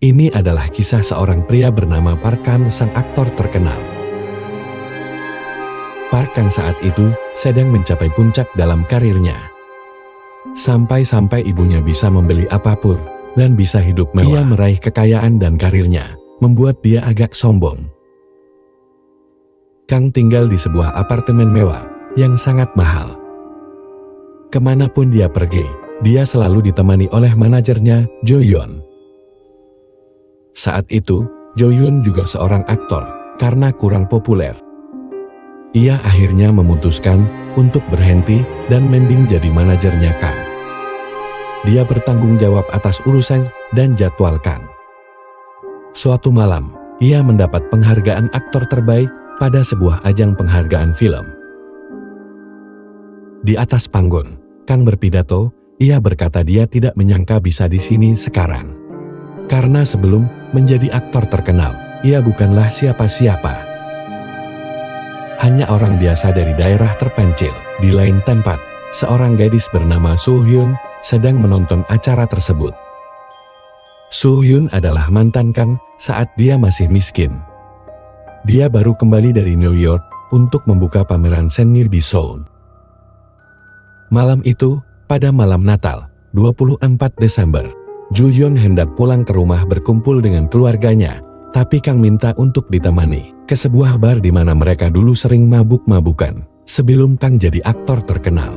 Ini adalah kisah seorang pria bernama Park Kang, sang aktor terkenal. Park Kang saat itu sedang mencapai puncak dalam karirnya. Sampai-sampai ibunya bisa membeli apapun dan bisa hidup mewah. Ia meraih kekayaan dan karirnya membuat dia agak sombong. Kang tinggal di sebuah apartemen mewah yang sangat mahal. Kemanapun dia pergi, dia selalu ditemani oleh manajernya, Jo Yoon. Saat itu, Jo Yoon juga seorang aktor, karena kurang populer. Ia akhirnya memutuskan untuk berhenti dan mending jadi manajernya Kang. Dia bertanggung jawab atas urusan dan jadwal Kang. Suatu malam, ia mendapat penghargaan aktor terbaik pada sebuah ajang penghargaan film. Di atas panggung, Kang berpidato, ia berkata dia tidak menyangka bisa di sini sekarang. Karena sebelum menjadi aktor terkenal, ia bukanlah siapa-siapa. Hanya orang biasa dari daerah terpencil. Di lain tempat, seorang gadis bernama Soo Hyun sedang menonton acara tersebut. Soo Hyun adalah mantan Kang saat dia masih miskin. Dia baru kembali dari New York untuk membuka pameran seni di Seoul. Malam itu, pada malam Natal, 24 Desember, Jo Yoon hendak pulang ke rumah berkumpul dengan keluarganya, tapi Kang minta untuk ditemani ke sebuah bar di mana mereka dulu sering mabuk-mabukan sebelum Kang jadi aktor terkenal.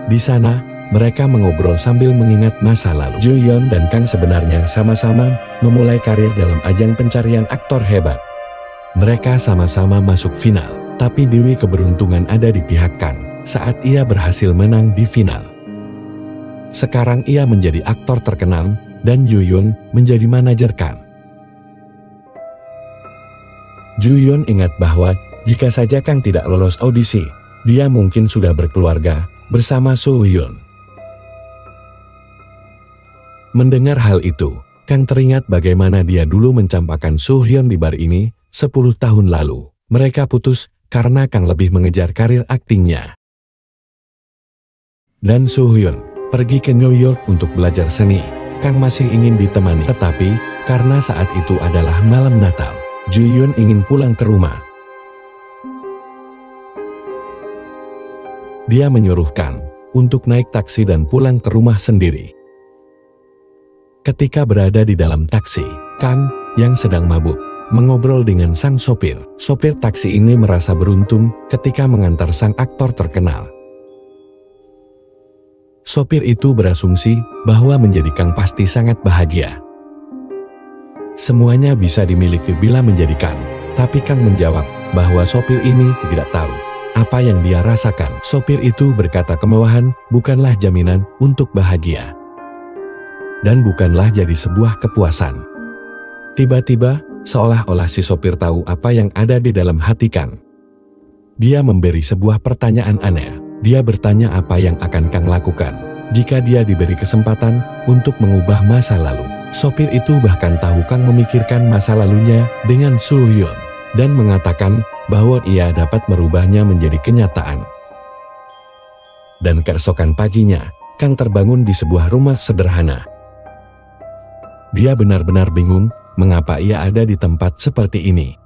Di sana, mereka mengobrol sambil mengingat masa lalu. Jo Yoon dan Kang sebenarnya sama-sama memulai karir dalam ajang pencarian aktor hebat. Mereka sama-sama masuk final, tapi dewi keberuntungan ada di pihak Kang saat ia berhasil menang di final. Sekarang ia menjadi aktor terkenal, dan Jo Yoon menjadi manajer Kang. Jo Yoon ingat bahwa, jika saja Kang tidak lolos audisi, dia mungkin sudah berkeluarga bersama Soo Hyun. Mendengar hal itu, Kang teringat bagaimana dia dulu mencampakkan Soo Hyun di bar ini 10 tahun lalu. Mereka putus karena Kang lebih mengejar karir aktingnya. Dan Soo Hyun pergi ke New York untuk belajar seni. Kang masih ingin ditemani, tetapi karena saat itu adalah malam Natal, Jo Yoon ingin pulang ke rumah. Dia menyuruh Kang untuk naik taksi dan pulang ke rumah sendiri. Ketika berada di dalam taksi, Kang yang sedang mabuk mengobrol dengan sang sopir. Sopir taksi ini merasa beruntung ketika mengantar sang aktor terkenal. Sopir itu berasumsi bahwa menjadi Kang pasti sangat bahagia. Semuanya bisa dimiliki bila menjadi Kang, tapi Kang menjawab bahwa sopir ini tidak tahu apa yang dia rasakan. Sopir itu berkata kemewahan bukanlah jaminan untuk bahagia, dan bukanlah jadi sebuah kepuasan. Tiba-tiba, seolah-olah si sopir tahu apa yang ada di dalam hati Kang. Dia memberi sebuah pertanyaan aneh. Dia bertanya apa yang akan Kang lakukan jika dia diberi kesempatan untuk mengubah masa lalu. Sopir itu bahkan tahu Kang memikirkan masa lalunya dengan Soo Hyun dan mengatakan bahwa ia dapat merubahnya menjadi kenyataan. Dan keesokan paginya, Kang terbangun di sebuah rumah sederhana. Dia benar-benar bingung mengapa ia ada di tempat seperti ini.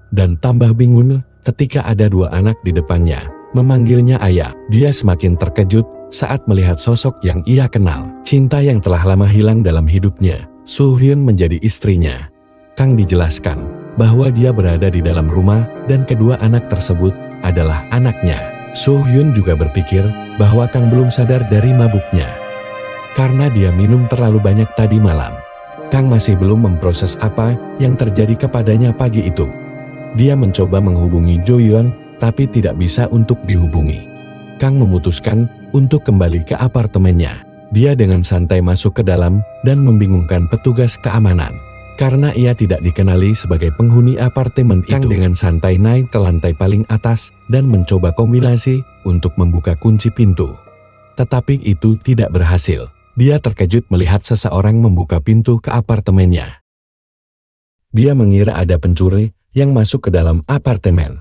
Dan tambah bingung ketika ada dua anak di depannya memanggilnya ayah. Dia semakin terkejut saat melihat sosok yang ia kenal. Cinta yang telah lama hilang dalam hidupnya, Soo Hyun menjadi istrinya. Kang dijelaskan bahwa dia berada di dalam rumah dan kedua anak tersebut adalah anaknya. Soo Hyun juga berpikir bahwa Kang belum sadar dari mabuknya karena dia minum terlalu banyak tadi malam. Kang masih belum memproses apa yang terjadi kepadanya pagi itu. Dia mencoba menghubungi Jo Yoon, tapi tidak bisa untuk dihubungi. Kang memutuskan untuk kembali ke apartemennya. Dia dengan santai masuk ke dalam dan membingungkan petugas keamanan. Karena ia tidak dikenali sebagai penghuni apartemen itu. Kang dengan santai naik ke lantai paling atas dan mencoba kombinasi untuk membuka kunci pintu. Tetapi itu tidak berhasil. Dia terkejut melihat seseorang membuka pintu ke apartemennya. Dia mengira ada pencuri yang masuk ke dalam apartemen.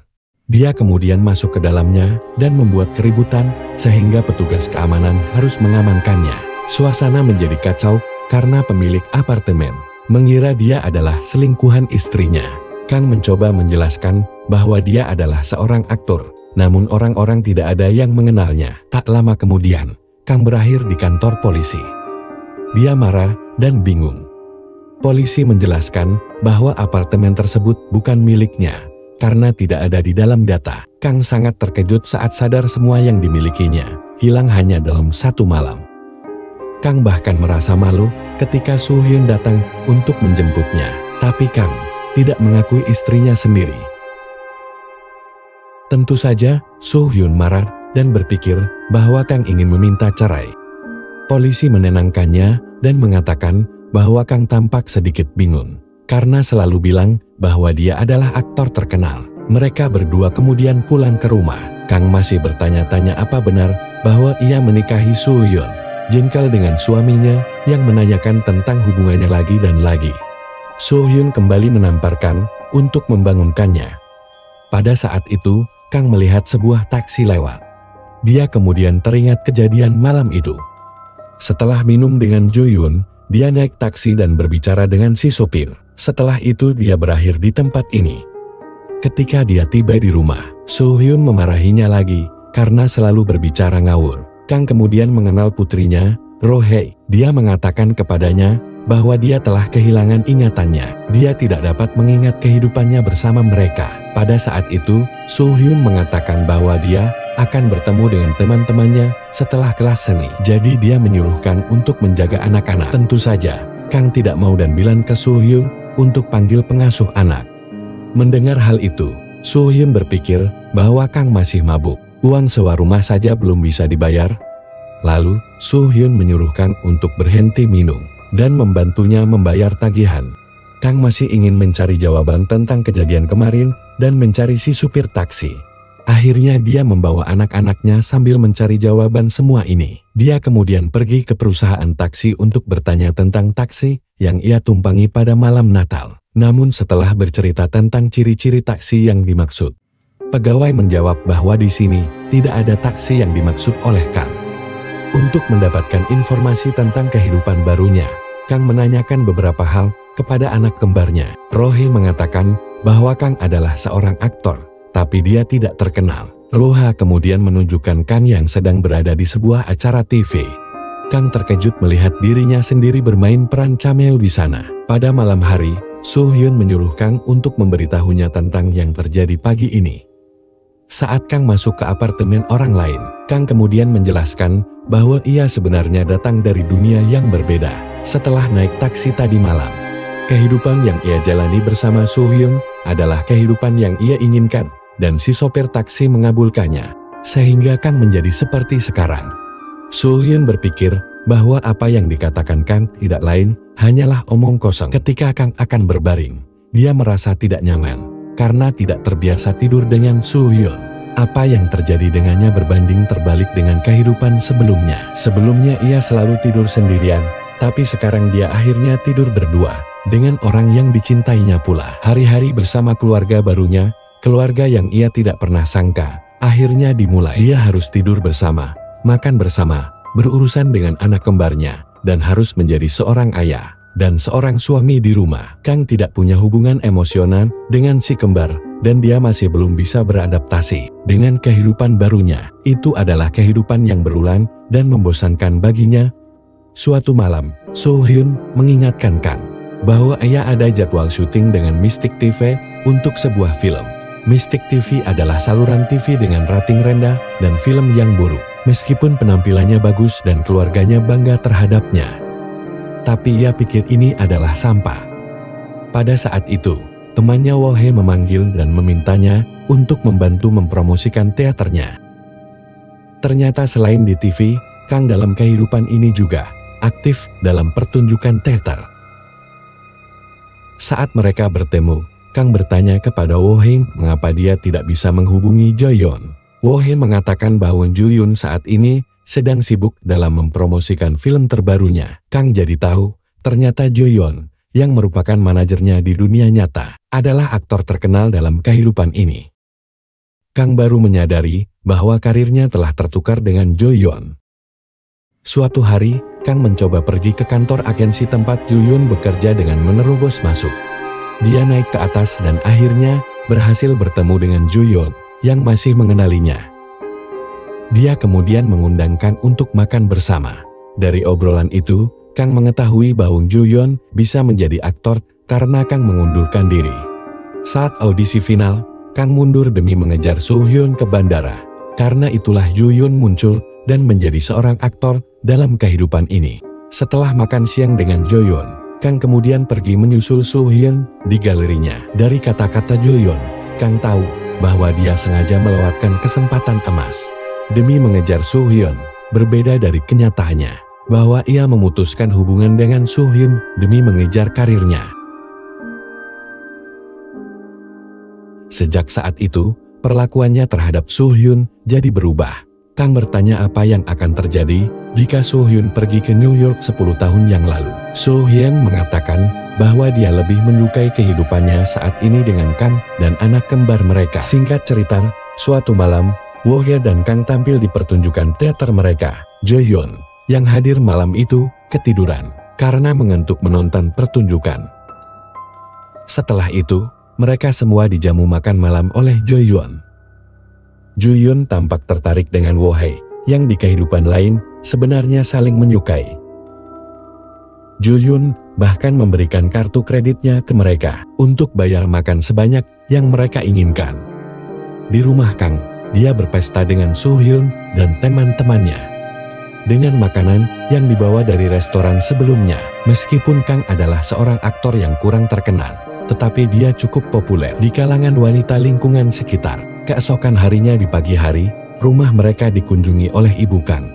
Dia kemudian masuk ke dalamnya dan membuat keributan sehingga petugas keamanan harus mengamankannya. Suasana menjadi kacau karena pemilik apartemen mengira dia adalah selingkuhan istrinya. Kang mencoba menjelaskan bahwa dia adalah seorang aktor, namun orang-orang tidak ada yang mengenalnya. Tak lama kemudian, Kang berakhir di kantor polisi. Dia marah dan bingung. Polisi menjelaskan bahwa apartemen tersebut bukan miliknya karena tidak ada di dalam data. Kang sangat terkejut saat sadar semua yang dimilikinya hilang hanya dalam satu malam. Kang bahkan merasa malu ketika Soo Hyun datang untuk menjemputnya, tapi Kang tidak mengakui istrinya sendiri. Tentu saja, Soo Hyun marah dan berpikir bahwa Kang ingin meminta cerai. Polisi menenangkannya dan mengatakan bahwa Kang tampak sedikit bingung, karena selalu bilang bahwa dia adalah aktor terkenal. Mereka berdua kemudian pulang ke rumah. Kang masih bertanya-tanya apa benar bahwa ia menikahi Soo Hyun. Jengkel dengan suaminya yang menanyakan tentang hubungannya lagi dan lagi. Soo Hyun kembali menamparkan untuk membangunkannya. Pada saat itu, Kang melihat sebuah taksi lewat. Dia kemudian teringat kejadian malam itu. Setelah minum dengan Jo Yun, dia naik taksi dan berbicara dengan si sopir. Setelah itu dia berakhir di tempat ini. Ketika dia tiba di rumah, Soo Hyun memarahinya lagi karena selalu berbicara ngawur. Kang kemudian mengenal putrinya, Ro Hye. Dia mengatakan kepadanya bahwa dia telah kehilangan ingatannya. Dia tidak dapat mengingat kehidupannya bersama mereka. Pada saat itu, Soo Hyun mengatakan bahwa dia akan bertemu dengan teman-temannya setelah kelas seni. Jadi dia menyuruhkan untuk menjaga anak-anak. Tentu saja, Kang tidak mau dan bilang ke Soo Hyun untuk panggil pengasuh anak. Mendengar hal itu, Soo Hyun berpikir bahwa Kang masih mabuk. Uang sewa rumah saja belum bisa dibayar. Lalu, Soo Hyun menyuruhkan untuk berhenti minum dan membantunya membayar tagihan. Kang masih ingin mencari jawaban tentang kejadian kemarin dan mencari si supir taksi. Akhirnya dia membawa anak-anaknya sambil mencari jawaban semua ini. Dia kemudian pergi ke perusahaan taksi untuk bertanya tentang taksi yang ia tumpangi pada malam Natal. Namun setelah bercerita tentang ciri-ciri taksi yang dimaksud, pegawai menjawab bahwa di sini tidak ada taksi yang dimaksud oleh Kang. Untuk mendapatkan informasi tentang kehidupan barunya, Kang menanyakan beberapa hal kepada anak kembarnya. Ro Hye mengatakan bahwa Kang adalah seorang aktor, tapi dia tidak terkenal. Ro Ha kemudian menunjukkan Kang yang sedang berada di sebuah acara TV. Kang terkejut melihat dirinya sendiri bermain peran cameo di sana. Pada malam hari, Soo Hyun menyuruh Kang untuk memberitahunya tentang yang terjadi pagi ini. Saat Kang masuk ke apartemen orang lain, Kang kemudian menjelaskan bahwa ia sebenarnya datang dari dunia yang berbeda. Setelah naik taksi tadi malam, kehidupan yang ia jalani bersama Soo Hyun adalah kehidupan yang ia inginkan, dan si sopir taksi mengabulkannya, sehingga Kang menjadi seperti sekarang. Soo Hyun berpikir bahwa apa yang dikatakan Kang tidak lain hanyalah omong kosong. Ketika Kang akan berbaring, dia merasa tidak nyaman karena tidak terbiasa tidur dengan Soo Hyun. Apa yang terjadi dengannya berbanding terbalik dengan kehidupan sebelumnya. Sebelumnya ia selalu tidur sendirian, tapi sekarang dia akhirnya tidur berdua dengan orang yang dicintainya pula. Hari-hari bersama keluarga barunya, keluarga yang ia tidak pernah sangka, akhirnya dimulai. Dia harus tidur bersama, makan bersama, berurusan dengan anak kembarnya, dan harus menjadi seorang ayah dan seorang suami di rumah. Kang tidak punya hubungan emosional dengan si kembar, dan dia masih belum bisa beradaptasi dengan kehidupan barunya. Itu adalah kehidupan yang berulang dan membosankan baginya. Suatu malam, Soo Hyun mengingatkan Kang bahwa ia ada jadwal syuting dengan Mystic TV untuk sebuah film. Mystic TV adalah saluran TV dengan rating rendah dan film yang buruk. Meskipun penampilannya bagus dan keluarganya bangga terhadapnya, tapi ia pikir ini adalah sampah. Pada saat itu, temannya Wo Hye memanggil dan memintanya untuk membantu mempromosikan teaternya. Ternyata selain di TV, Kang dalam kehidupan ini juga aktif dalam pertunjukan teater. Saat mereka bertemu, Kang bertanya kepada Wo Hye mengapa dia tidak bisa menghubungi Jo Yeon. Wo Hye mengatakan bahwa Jo Yeon saat ini sedang sibuk dalam mempromosikan film terbarunya. Kang jadi tahu, ternyata Jo Yeon, yang merupakan manajernya di dunia nyata, adalah aktor terkenal dalam kehidupan ini. Kang baru menyadari bahwa karirnya telah tertukar dengan Jo Yeon. Suatu hari, Kang mencoba pergi ke kantor agensi tempat Ju-Yun bekerja dengan menerobos masuk. Dia naik ke atas dan akhirnya berhasil bertemu dengan Ju-Yun yang masih mengenalinya. Dia kemudian mengundang Kang untuk makan bersama. Dari obrolan itu, Kang mengetahui bahwa Ju-Yun bisa menjadi aktor karena Kang mengundurkan diri. Saat audisi final, Kang mundur demi mengejar Soo-hyun ke bandara. Karena itulah Ju-Yun muncul dan menjadi seorang aktor dalam kehidupan ini. Setelah makan siang dengan Jo-Yun, Kang kemudian pergi menyusul Soo-hyun di galerinya. Dari kata-kata Jo-Yun, Kang tahu bahwa dia sengaja melewatkan kesempatan emas demi mengejar Soo-hyun. Berbeda dari kenyataannya, bahwa ia memutuskan hubungan dengan Soo-hyun demi mengejar karirnya. Sejak saat itu, perlakuannya terhadap Soo-hyun jadi berubah. Kang bertanya apa yang akan terjadi jika Soo-hyun pergi ke New York 10 tahun yang lalu. Soo-hyun mengatakan bahwa dia lebih menyukai kehidupannya saat ini dengan Kang dan anak kembar mereka. Singkat cerita, suatu malam, Wohye dan Kang tampil di pertunjukan teater mereka. Jo-hyun, yang hadir malam itu, ketiduran karena mengantuk menonton pertunjukan. Setelah itu, mereka semua dijamu makan malam oleh Jo-hyun. Ju-Yun tampak tertarik dengan Wohye, yang di kehidupan lain sebenarnya saling menyukai. Ju-Yun bahkan memberikan kartu kreditnya ke mereka untuk bayar makan sebanyak yang mereka inginkan. Di rumah Kang, dia berpesta dengan Soo-hyun dan teman-temannya dengan makanan yang dibawa dari restoran sebelumnya. Meskipun Kang adalah seorang aktor yang kurang terkenal, tetapi dia cukup populer di kalangan wanita lingkungan sekitar. Keesokan harinya di pagi hari, rumah mereka dikunjungi oleh ibu Kang,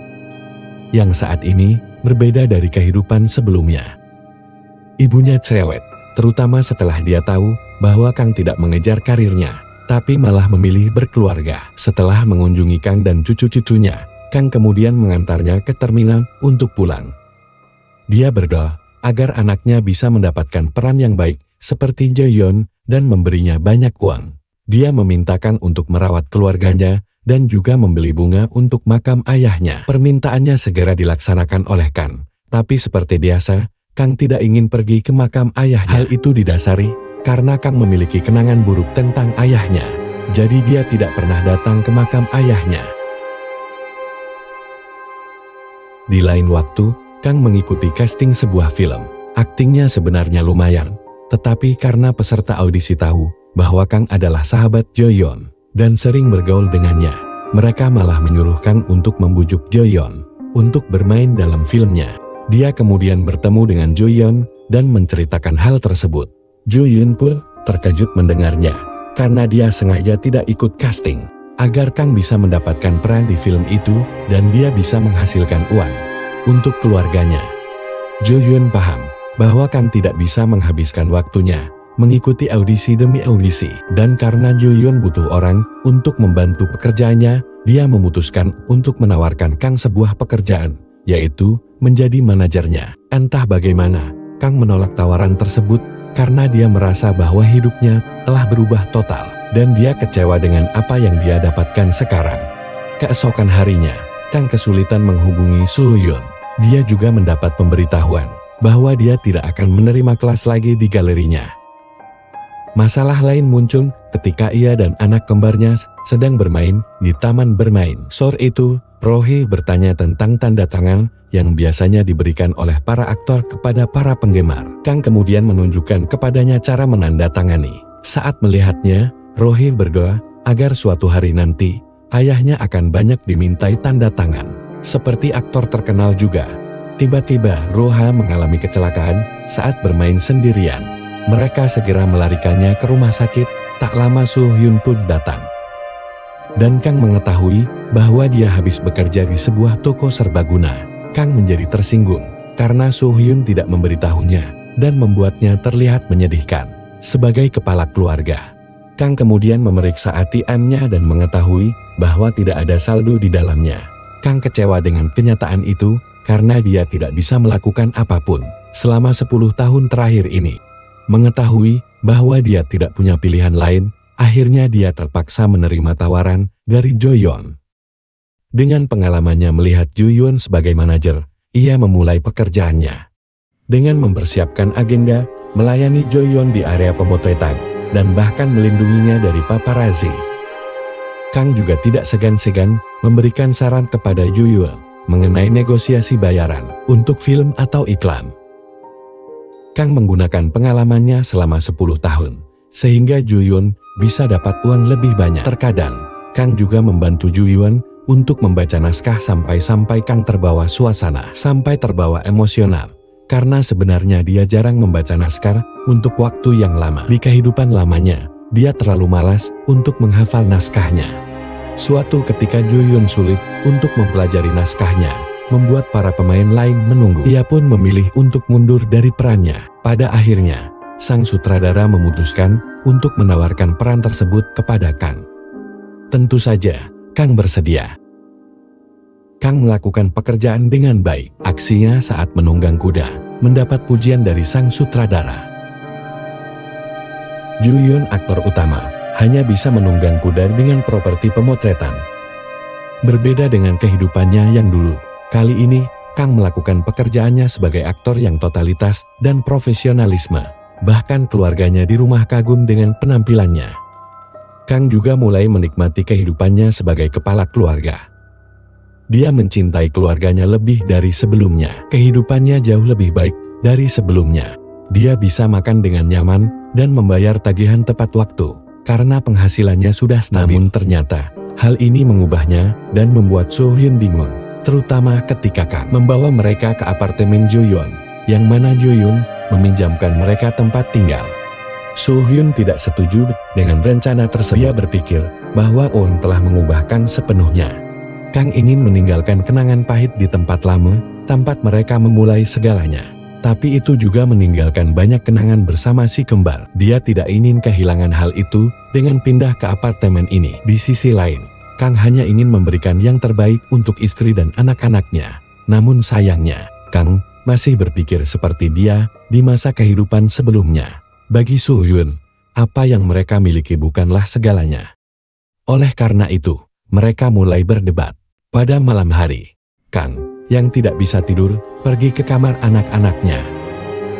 yang saat ini berbeda dari kehidupan sebelumnya. Ibunya cerewet, terutama setelah dia tahu bahwa Kang tidak mengejar karirnya, tapi malah memilih berkeluarga. Setelah mengunjungi Kang dan cucu-cucunya, Kang kemudian mengantarnya ke terminal untuk pulang. Dia berdoa agar anaknya bisa mendapatkan peran yang baik seperti Jo-Yun dan memberinya banyak uang. Dia memintakan untuk merawat keluarganya dan juga membeli bunga untuk makam ayahnya. Permintaannya segera dilaksanakan oleh Kang. Tapi seperti biasa, Kang tidak ingin pergi ke makam ayahnya. Hal itu didasari karena Kang memiliki kenangan buruk tentang ayahnya. Jadi dia tidak pernah datang ke makam ayahnya. Di lain waktu, Kang mengikuti casting sebuah film. Aktingnya sebenarnya lumayan, tetapi karena peserta audisi tahu bahwa Kang adalah sahabat Jo-Yun dan sering bergaul dengannya, mereka malah menyuruh Kang untuk membujuk Jo-Yun untuk bermain dalam filmnya. Dia kemudian bertemu dengan Jo-Yun dan menceritakan hal tersebut. Jo-Yun pun terkejut mendengarnya, karena dia sengaja tidak ikut casting agar Kang bisa mendapatkan peran di film itu dan dia bisa menghasilkan uang untuk keluarganya. Jo-Yun paham bahwa Kang tidak bisa menghabiskan waktunya mengikuti audisi demi audisi, dan karena Jo-Yun butuh orang untuk membantu pekerjaannya, dia memutuskan untuk menawarkan Kang sebuah pekerjaan, yaitu menjadi manajernya. Entah bagaimana, Kang menolak tawaran tersebut karena dia merasa bahwa hidupnya telah berubah total dan dia kecewa dengan apa yang dia dapatkan sekarang. Keesokan harinya, Kang kesulitan menghubungi Soo-hyun. Dia juga mendapat pemberitahuan bahwa dia tidak akan menerima kelas lagi di galerinya. Masalah lain muncul ketika ia dan anak kembarnya sedang bermain di taman bermain. Sore itu, Rohye bertanya tentang tanda tangan yang biasanya diberikan oleh para aktor kepada para penggemar. Kang kemudian menunjukkan kepadanya cara menandatangani. Saat melihatnya, Rohye berdoa agar suatu hari nanti, ayahnya akan banyak dimintai tanda tangan. Seperti aktor terkenal juga. Tiba-tiba, Roha mengalami kecelakaan saat bermain sendirian. Mereka segera melarikannya ke rumah sakit. Tak lama Soo-hyun pun datang. Dan Kang mengetahui bahwa dia habis bekerja di sebuah toko serbaguna. Kang menjadi tersinggung karena Soo-hyun tidak memberitahunya dan membuatnya terlihat menyedihkan. Sebagai kepala keluarga, Kang kemudian memeriksa ATM-nya dan mengetahui bahwa tidak ada saldo di dalamnya. Kang kecewa dengan kenyataan itu karena dia tidak bisa melakukan apapun selama 10 tahun terakhir ini. Mengetahui bahwa dia tidak punya pilihan lain, akhirnya dia terpaksa menerima tawaran dari Jo-Yun. Dengan pengalamannya melihat Jo-Yun sebagai manajer, ia memulai pekerjaannya. Dengan mempersiapkan agenda, melayani Jo-yeon di area pemotretan, dan bahkan melindunginya dari paparazzi. Kang juga tidak segan-segan memberikan saran kepada Jo-yeon mengenai negosiasi bayaran untuk film atau iklan. Kang menggunakan pengalamannya selama 10 tahun, sehingga Jo-yeon bisa dapat uang lebih banyak. Terkadang, Kang juga membantu Jo-yeon untuk membaca naskah sampai Kang terbawa suasana, sampai terbawa emosional. Karena sebenarnya dia jarang membaca naskah untuk waktu yang lama. Di kehidupan lamanya, dia terlalu malas untuk menghafal naskahnya. Suatu ketika Jo-yeon sulit untuk mempelajari naskahnya, membuat para pemain lain menunggu. Ia pun memilih untuk mundur dari perannya. Pada akhirnya, sang sutradara memutuskan untuk menawarkan peran tersebut kepada Kang. Tentu saja, Kang bersedia. Kang melakukan pekerjaan dengan baik. Aksinya saat menunggang kuda mendapat pujian dari sang sutradara. Jo-yeon, aktor utama, hanya bisa menunggang kuda dengan properti pemotretan. Berbeda dengan kehidupannya yang dulu, kali ini Kang melakukan pekerjaannya sebagai aktor yang totalitas dan profesionalisme. Bahkan keluarganya di rumah kagum dengan penampilannya. Kang juga mulai menikmati kehidupannya sebagai kepala keluarga. Dia mencintai keluarganya lebih dari sebelumnya. Kehidupannya jauh lebih baik dari sebelumnya. Dia bisa makan dengan nyaman dan membayar tagihan tepat waktu karena penghasilannya sudah stabil. Namun ternyata hal ini mengubahnya dan membuat So-hyun bingung, terutama ketika Kang membawa mereka ke apartemen Jo-yeon, yang mana Jo-yeon meminjamkan mereka tempat tinggal. So-hyun tidak setuju dengan rencana tersebut. Dia berpikir bahwa uang telah mengubah Kang sepenuhnya. Kang ingin meninggalkan kenangan pahit di tempat lama, tempat mereka memulai segalanya. Tapi itu juga meninggalkan banyak kenangan bersama si kembar. Dia tidak ingin kehilangan hal itu dengan pindah ke apartemen ini. Di sisi lain, Kang hanya ingin memberikan yang terbaik untuk istri dan anak-anaknya. Namun sayangnya, Kang masih berpikir seperti dia di masa kehidupan sebelumnya. Bagi So-hyun, apa yang mereka miliki bukanlah segalanya. Oleh karena itu, mereka mulai berdebat. Pada malam hari, Kang, yang tidak bisa tidur, pergi ke kamar anak-anaknya.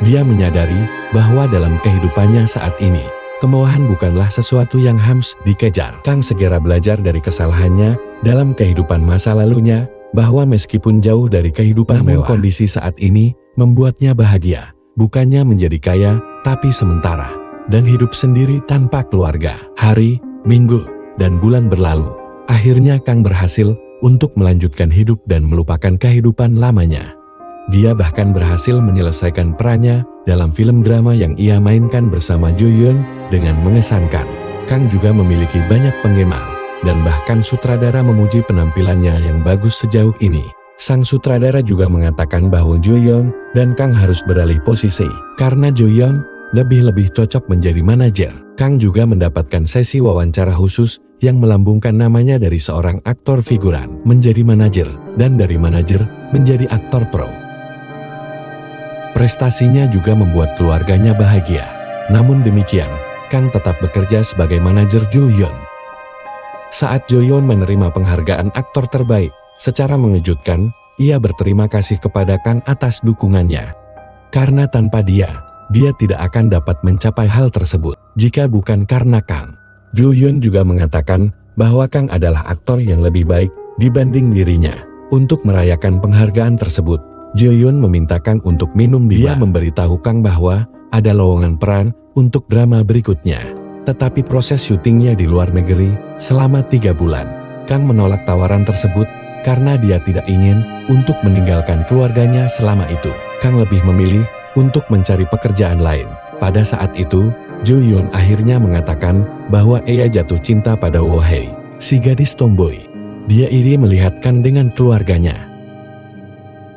Dia menyadari bahwa dalam kehidupannya saat ini, kemewahan bukanlah sesuatu yang harus dikejar. Kang segera belajar dari kesalahannya dalam kehidupan masa lalunya, bahwa meskipun jauh dari kehidupan mewah, kondisi saat ini membuatnya bahagia. Bukannya menjadi kaya, tapi sementara, dan hidup sendiri tanpa keluarga. Hari, minggu, dan bulan berlalu. Akhirnya Kang berhasil untuk melanjutkan hidup dan melupakan kehidupan lamanya. Dia bahkan berhasil menyelesaikan perannya dalam film drama yang ia mainkan bersama Jo-yeon dengan mengesankan. Kang juga memiliki banyak penggemar, dan bahkan sutradara memuji penampilannya yang bagus sejauh ini. Sang sutradara juga mengatakan bahwa Jo-yeon dan Kang harus beralih posisi, karena Jo-yeon lebih cocok menjadi manajer. Kang juga mendapatkan sesi wawancara khusus yang melambungkan namanya dari seorang aktor figuran menjadi manajer, dan dari manajer menjadi aktor pro. Prestasinya juga membuat keluarganya bahagia. Namun demikian, Kang tetap bekerja sebagai manajer Jo-yeon. Saat Jo-yeon menerima penghargaan aktor terbaik, secara mengejutkan, ia berterima kasih kepada Kang atas dukungannya. Karena tanpa dia tidak akan dapat mencapai hal tersebut. Jika bukan karena Kang. Jo-yeon juga mengatakan bahwa Kang adalah aktor yang lebih baik dibanding dirinya. Untuk merayakan penghargaan tersebut, Jo-yeon meminta Kang untuk minum. Dia memberitahu Kang bahwa ada lowongan peran untuk drama berikutnya. Tetapi proses syutingnya di luar negeri selama 3 bulan. Kang menolak tawaran tersebut karena dia tidak ingin untuk meninggalkan keluarganya selama itu. Kang lebih memilih untuk mencari pekerjaan lain. Pada saat itu, Jo-yeon akhirnya mengatakan bahwa ia jatuh cinta pada Oh-hae, si gadis tomboy. Dia iri melihat Kang dengan keluarganya.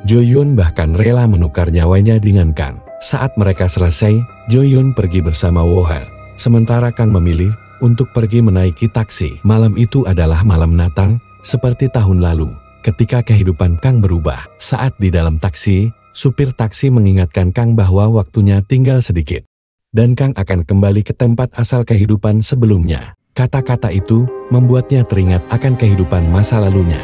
Jo-yeon bahkan rela menukar nyawanya dengan Kang. Saat mereka selesai, Jo-yeon pergi bersama Oh-hae, sementara Kang memilih untuk pergi menaiki taksi. Malam itu adalah malam Natal, seperti tahun lalu, ketika kehidupan Kang berubah. Saat di dalam taksi, supir taksi mengingatkan Kang bahwa waktunya tinggal sedikit, dan Kang akan kembali ke tempat asal kehidupan sebelumnya. Kata-kata itu membuatnya teringat akan kehidupan masa lalunya,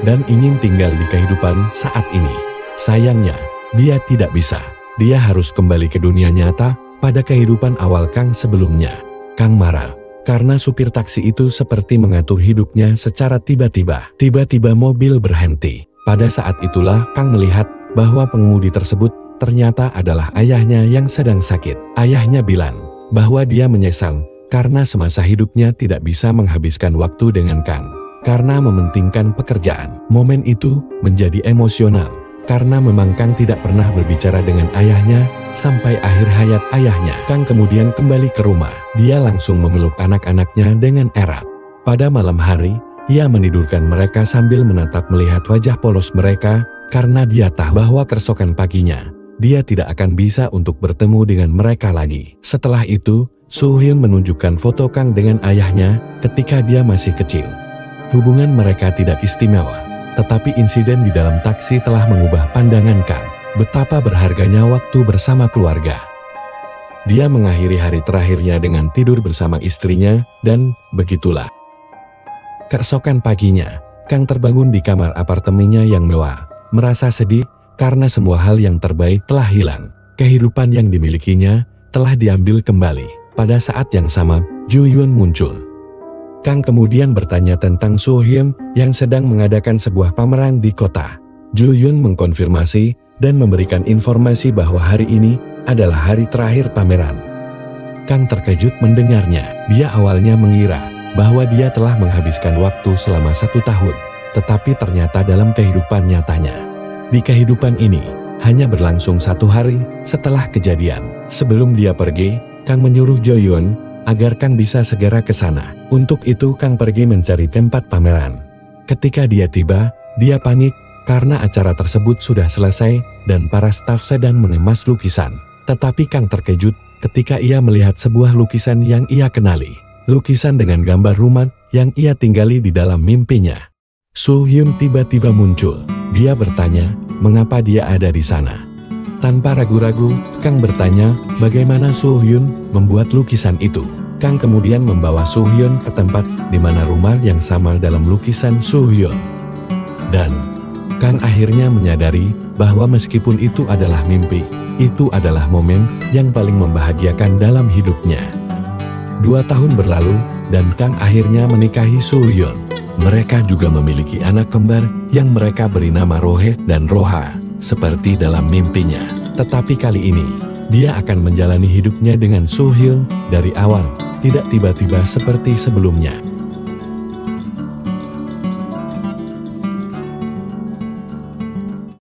dan ingin tinggal di kehidupan saat ini. Sayangnya, dia tidak bisa. Dia harus kembali ke dunia nyata, pada kehidupan awal Kang sebelumnya. Kang marah, karena supir taksi itu seperti mengatur hidupnya secara tiba-tiba. Tiba-tiba mobil berhenti. Pada saat itulah Kang melihat bahwa pengemudi tersebut ternyata adalah ayahnya yang sedang sakit. Ayahnya bilang bahwa dia menyesal karena semasa hidupnya tidak bisa menghabiskan waktu dengan Kang, karena mementingkan pekerjaan. Momen itu menjadi emosional, karena memang Kang tidak pernah berbicara dengan ayahnya sampai akhir hayat ayahnya. Kang kemudian kembali ke rumah. Dia langsung memeluk anak-anaknya dengan erat. Pada malam hari, ia menidurkan mereka sambil menatap melihat wajah polos mereka, karena dia tahu bahwa keesokan paginya, dia tidak akan bisa untuk bertemu dengan mereka lagi. Setelah itu, Soo-hyun menunjukkan foto Kang dengan ayahnya ketika dia masih kecil. Hubungan mereka tidak istimewa, tetapi insiden di dalam taksi telah mengubah pandangan Kang. Betapa berharganya waktu bersama keluarga. Dia mengakhiri hari terakhirnya dengan tidur bersama istrinya, dan begitulah. Keesokan paginya, Kang terbangun di kamar apartemennya yang mewah, merasa sedih karena semua hal yang terbaik telah hilang. Kehidupan yang dimilikinya telah diambil kembali. Pada saat yang sama, Joo-hyun muncul. Kang kemudian bertanya tentang Soo-hyun yang sedang mengadakan sebuah pameran di kota. Joo-hyun mengkonfirmasi dan memberikan informasi bahwa hari ini adalah hari terakhir pameran. Kang terkejut mendengarnya. Dia awalnya mengira bahwa dia telah menghabiskan waktu selama 1 tahun, tetapi ternyata dalam kehidupan nyatanya, di kehidupan ini hanya berlangsung 1 hari setelah kejadian. Sebelum dia pergi, Kang menyuruh Joo-hyun agar Kang bisa segera ke sana. Untuk itu Kang pergi mencari tempat pameran. Ketika dia tiba, dia panik karena acara tersebut sudah selesai dan para staf sedang mengemas lukisan. Tetapi Kang terkejut ketika ia melihat sebuah lukisan yang ia kenali. Lukisan dengan gambar rumah yang ia tinggali di dalam mimpinya. Soo-hyun tiba-tiba muncul. Dia bertanya, mengapa dia ada di sana. Tanpa ragu-ragu, Kang bertanya bagaimana Soo-hyun membuat lukisan itu. Kang kemudian membawa Soo-hyun ke tempat di mana rumah yang sama dalam lukisan Soo-hyun. Dan Kang akhirnya menyadari bahwa meskipun itu adalah mimpi, itu adalah momen yang paling membahagiakan dalam hidupnya. 2 tahun berlalu, dan Kang akhirnya menikahi Soo-hyun. Mereka juga memiliki anak kembar yang mereka beri nama Rohye dan Roha, seperti dalam mimpinya. Tetapi kali ini, dia akan menjalani hidupnya dengan Soo-hyun dari awal, tidak tiba-tiba seperti sebelumnya.